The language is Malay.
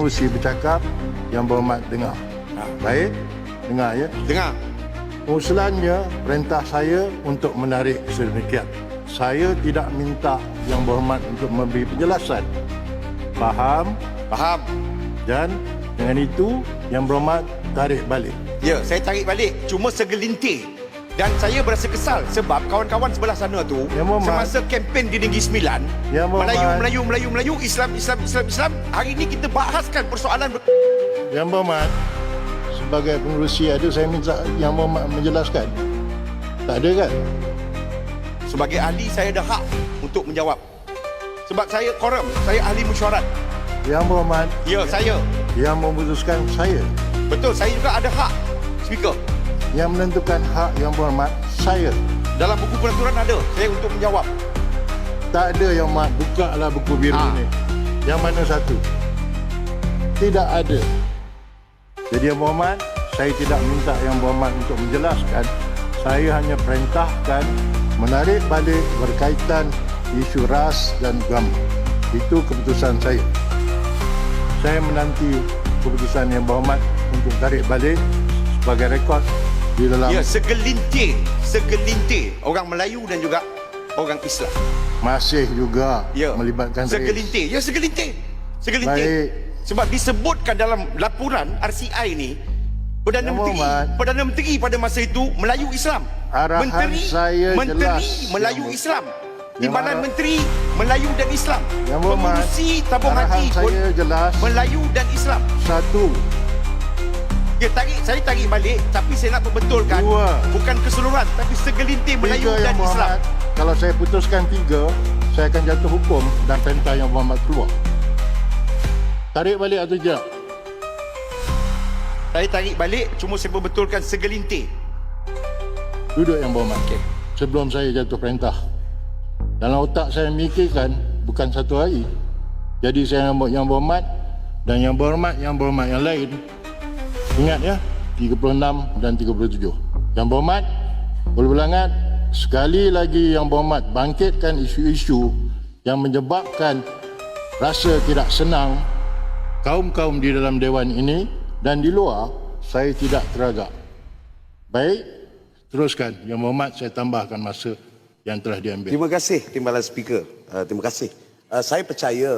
Pengerusi bercakap, Yang Berhormat dengar. Baik, dengar ya. Dengar. Usulannya perintah saya untuk menarik sedemikian. Saya tidak minta Yang Berhormat untuk memberi penjelasan. Faham? Faham? Dan dengan itu Yang Berhormat tarik balik. Ya, saya tarik balik. Cuma segelintir. Dan saya berasa kesal sebab kawan-kawan sebelah sana tu semasa kempen di Negeri Sembilan, Melayu, Islam. Hari ini kita bahaskan persoalan Yang Berhormat, sebagai pengerusi ada saya minta Yang Berhormat menjelaskan. Tak ada kan? Sebagai ahli saya ada hak untuk menjawab. Sebab saya koram, saya ahli mesyuarat. Yang Berhormat, Ya, saya. yang memutuskan saya. Betul, saya juga ada hak. Speaker. Yang menentukan hak Yang Berhormat saya. Dalam buku peraturan ada saya untuk menjawab. Tak ada Yang Berhormat, buka lah buku biru ni. Yang mana satu? Tidak ada. Jadi Yang Berhormat, saya tidak minta Yang Berhormat untuk menjelaskan. Saya hanya perintahkan menarik balik berkaitan isu ras dan agama. Itu keputusan saya. Saya menanti keputusan Yang Berhormat untuk tarik balik sebagai rekod di dalam. Ya, segelintir orang Melayu dan juga orang Islam. Masih juga Ya, melibatkan segelintir. Ya, segelintir. Baik. Sebab disebutkan dalam laporan RCI ni, Perdana Menteri pada masa itu Melayu Islam. Arahan saya Menteri jelas. Melayu Islam. Timbalan Yang Menteri Melayu dan Islam. Yang Berhormat, Pengurusi tabung arahan haji pun saya jelas. Melayu dan Islam. Satu. Ya, saya tarik balik, tapi saya nak perbetulkan. Dua. Bukan keseluruhan, tapi segelintir Melayu Tiga dan Yang Islam. Berhormat, kalau saya putuskan tiga, saya akan jatuh hukum dan perintah Yang Berhormat keluar. Tarik balik atau tidak? Saya tarik balik, cuma saya perbetulkan segelintir. Duduk Yang Berhormat. Sebelum saya jatuh perintah, dalam otak saya mikirkan bukan satu hari. Jadi saya nak Yang Berhormat dan Yang Berhormat yang lain. Ingat ya, 36 dan 37. Yang Berhormat, boleh berangat sekali lagi Yang Berhormat bangkitkan isu-isu yang menyebabkan rasa tidak senang kaum-kaum di dalam Dewan ini dan di luar, saya tidak teragak. Baik, teruskan. Yang Berhormat, saya tambahkan masa yang telah diambil. Terima kasih Timbalan Speaker. Terima kasih. Saya percaya